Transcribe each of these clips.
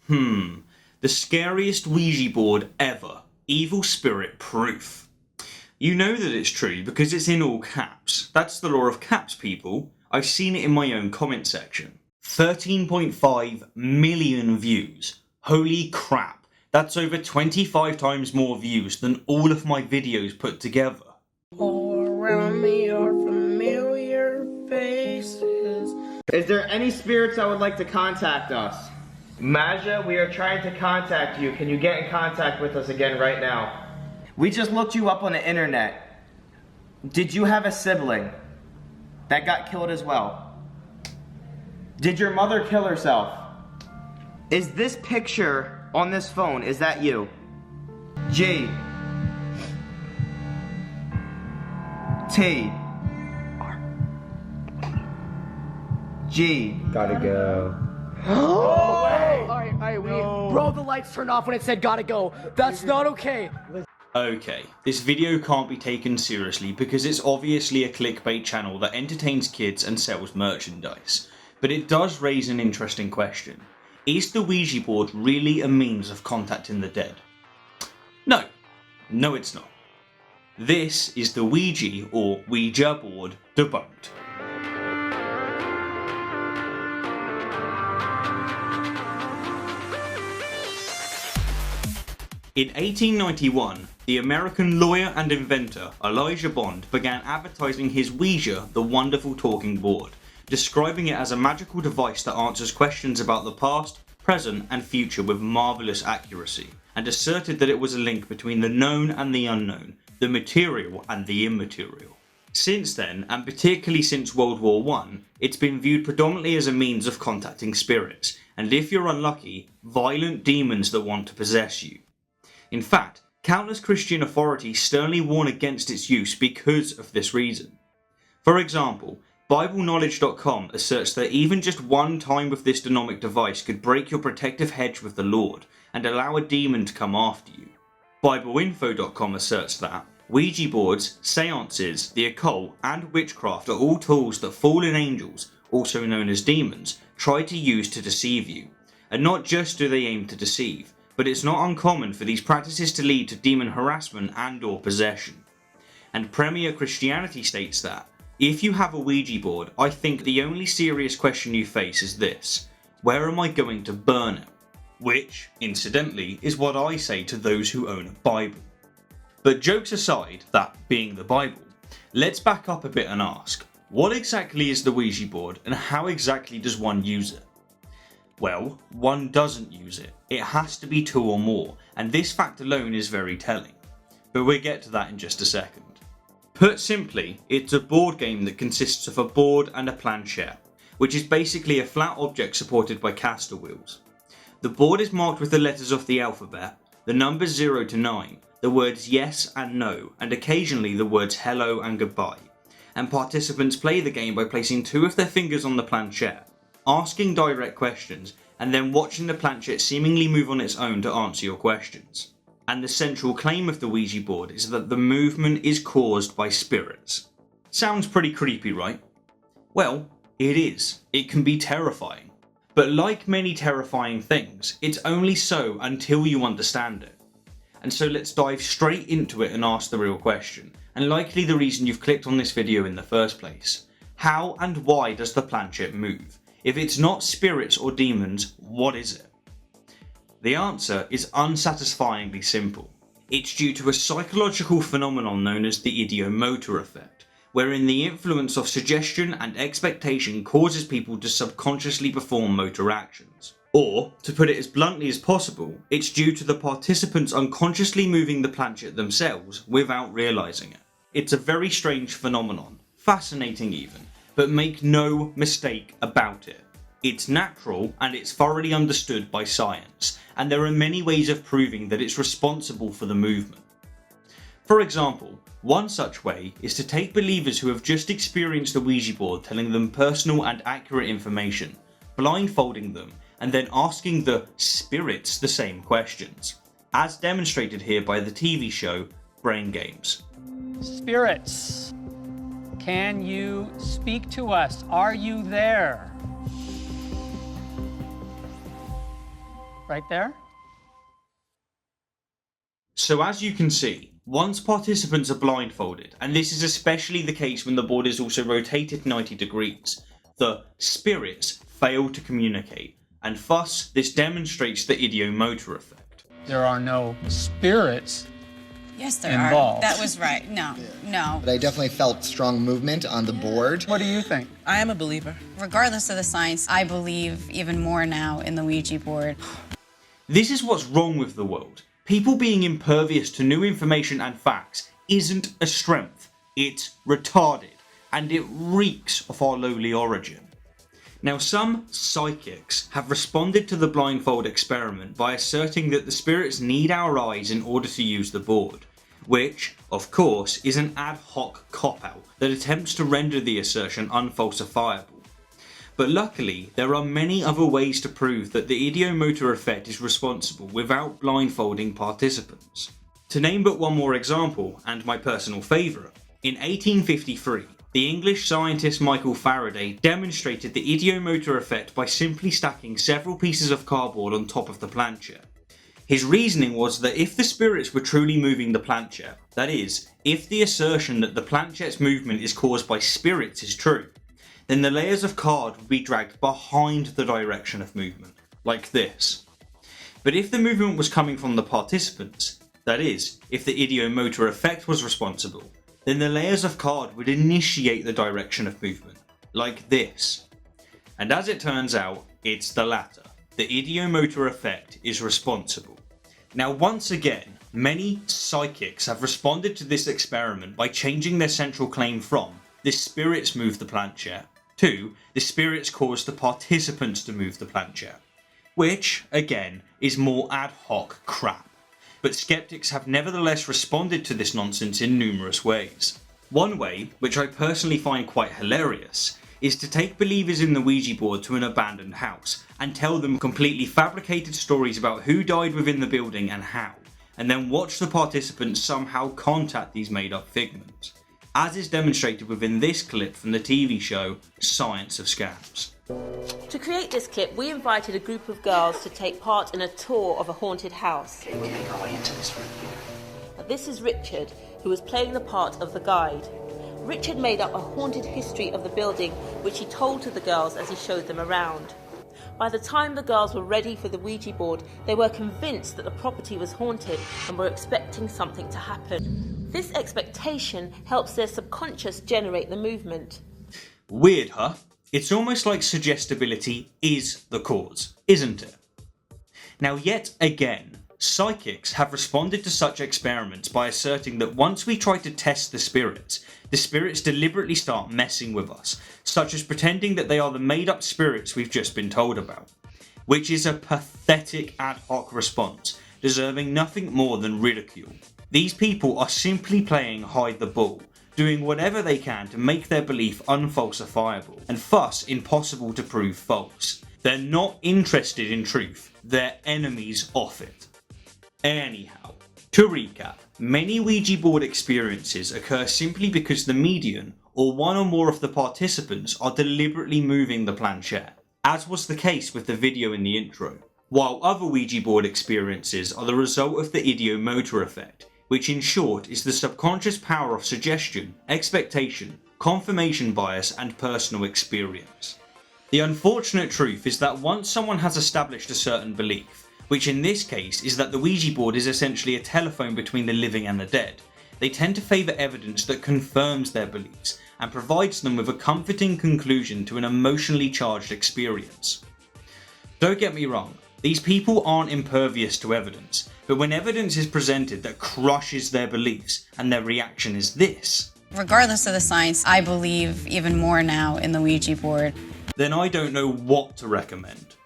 The scariest Ouija board ever. Evil spirit proof. You know that it's true because it's in all caps. That's the law of caps, people. I've seen it in my own comment section. 13.5 million views. Holy crap. That's over 25 times more views than all of my videos put together. All around me are familiar faces. Is there any spirits that would like to contact us? Maja, we are trying to contact you. Can you get in contact with us again right now? We just looked you up on the internet. Did you have a sibling that got killed as well? Did your mother kill herself? Is this picture on this phone, is that you? G. T. G. Gotta go. Oh, Alright, bro, the lights turned off when it said gotta go. That's not okay. Okay, this video can't be taken seriously because it's obviously a clickbait channel that entertains kids and sells merchandise. But it does raise an interesting question. Is the Ouija board really a means of contacting the dead? No. No, it's not. This is the Ouija or Ouija board debunked. In 1891, the American lawyer and inventor Ouija Board began advertising his Ouija, the wonderful talking board, describing it as a magical device that answers questions about the past, present and future with marvellous accuracy, and asserted that it was a link between the known and the unknown, the material and the immaterial. Since then, and particularly since World War I, it's been viewed predominantly as a means of contacting spirits, and if you're unlucky, violent demons that want to possess you. In fact, countless Christian authorities sternly warn against its use because of this reason. For example, BibleKnowledge.com asserts that even just one time with this demonic device could break your protective hedge with the Lord and allow a demon to come after you. BibleInfo.com asserts that Ouija boards, seances, the occult and witchcraft are all tools that fallen angels, also known as demons, try to use to deceive you. And not just do they aim to deceive, but it's not uncommon for these practices to lead to demon harassment and or possession. And Premier Christianity states that, if you have a Ouija board, I think the only serious question you face is this: where am I going to burn it? Which, incidentally, is what I say to those who own a Bible. But jokes aside, that being the Bible, let's back up a bit and ask, what exactly is the Ouija board and how exactly does one use it? Well, one doesn't use it. It has to be two or more, and this fact alone is very telling. But we'll get to that in just a second. Put simply, it's a board game that consists of a board and a planchette, which is basically a flat object supported by caster wheels. The board is marked with the letters of the alphabet, the numbers 0 to 9, the words yes and no, and occasionally the words hello and goodbye. And participants play the game by placing two of their fingers on the planchette, asking direct questions, and then watching the planchette seemingly move on its own to answer your questions. And the central claim of the Ouija board is that the movement is caused by spirits. Sounds pretty creepy, right? Well, it is. It can be terrifying. But like many terrifying things, it's only so until you understand it. And so let's dive straight into it and ask the real question, and likely the reason you've clicked on this video in the first place. How and why does the planchette move? If it's not spirits or demons, what is it? The answer is unsatisfyingly simple. It's due to a psychological phenomenon known as the Ideomotor Effect, wherein the influence of suggestion and expectation causes people to subconsciously perform motor actions. Or, to put it as bluntly as possible, it's due to the participants unconsciously moving the planchette themselves without realising it. It's a very strange phenomenon, fascinating even, but make no mistake about it. It's natural and it's thoroughly understood by science, and there are many ways of proving that it's responsible for the movement. For example, one such way is to take believers who have just experienced the Ouija board telling them personal and accurate information, blindfolding them, and then asking the spirits the same questions, as demonstrated here by the TV show Brain Games. Spirits, can you speak to us? Are you there? right there. So as you can see, once participants are blindfolded, and this is especially the case when the board is also rotated 90 degrees, the spirits fail to communicate, and thus this demonstrates the ideomotor effect. There are no spirits Yes, there involved. are. That was right. No, no. But I definitely felt strong movement on the board. What do you think? I am a believer. Regardless of the science, I believe even more now in the Ouija board. This is what's wrong with the world. People being impervious to new information and facts isn't a strength, it's retarded, and it reeks of our lowly origin. Now, some psychics have responded to the blindfold experiment by asserting that the spirits need our eyes in order to use the board, which, of course, is an ad hoc cop-out that attempts to render the assertion unfalsifiable. But luckily, there are many other ways to prove that the ideomotor effect is responsible without blindfolding participants. To name but one more example, and my personal favourite, in 1853, the English scientist Michael Faraday demonstrated the ideomotor effect by simply stacking several pieces of cardboard on top of the planchette. His reasoning was that if the spirits were truly moving the planchette, that is, if the assertion that the planchette's movement is caused by spirits is true, then the layers of card would be dragged behind the direction of movement, like this. But if the movement was coming from the participants, that is, if the ideomotor effect was responsible, then the layers of card would initiate the direction of movement, like this. And as it turns out, it's the latter. The ideomotor effect is responsible. Now once again, many psychics have responded to this experiment by changing their central claim from the spirits move the planchette to the spirits cause the participants to move the planchette, which, again, is more ad hoc crap. But skeptics have nevertheless responded to this nonsense in numerous ways. One way, which I personally find quite hilarious, is to take believers in the Ouija board to an abandoned house and tell them completely fabricated stories about who died within the building and how, and then watch the participants somehow contact these made up figments, as is demonstrated within this clip from the TV show Science of Scams. To create this clip, we invited a group of girls to take part in a tour of a haunted house. Okay, we make our way into this room. This is Richard, who was playing the part of the guide. Richard made up a haunted history of the building, which he told to the girls as he showed them around. By the time the girls were ready for the Ouija board, they were convinced that the property was haunted and were expecting something to happen. This expectation helps their subconscious generate the movement. Weird, huh? It's almost like suggestibility is the cause, isn't it? Now yet again, psychics have responded to such experiments by asserting that once we try to test the spirits deliberately start messing with us, such as pretending that they are the made up spirits we've just been told about, which is a pathetic ad hoc response, deserving nothing more than ridicule. These people are simply playing hide the ball, doing whatever they can to make their belief unfalsifiable, and thus impossible to prove false. They're not interested in truth, they're enemies of it. Anyhow, to recap, many Ouija board experiences occur simply because the medium, or one or more of the participants, are deliberately moving the planchette, as was the case with the video in the intro, while other Ouija board experiences are the result of the ideomotor effect, which in short is the subconscious power of suggestion, expectation, confirmation bias and personal experience. The unfortunate truth is that once someone has established a certain belief, which in this case is that the Ouija board is essentially a telephone between the living and the dead, they tend to favour evidence that confirms their beliefs and provides them with a comforting conclusion to an emotionally charged experience. Don't get me wrong, these people aren't impervious to evidence, but when evidence is presented that crushes their beliefs and their reaction is this, Regardless of the science, I believe even more now in the Ouija board. Then I don't know what to recommend.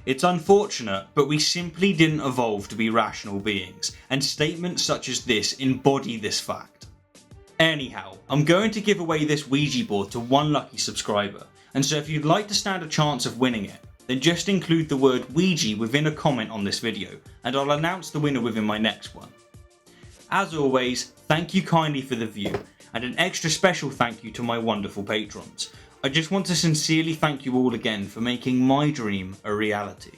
It's unfortunate, but we simply didn't evolve to be rational beings, and statements such as this embody this fact. Anyhow, I'm going to give away this Ouija board to one lucky subscriber, and so if you'd like to stand a chance of winning it, then just include the word Ouija within a comment on this video, and I'll announce the winner within my next one. As always, thank you kindly for the view, and an extra special thank you to my wonderful patrons. I just want to sincerely thank you all again for making my dream a reality.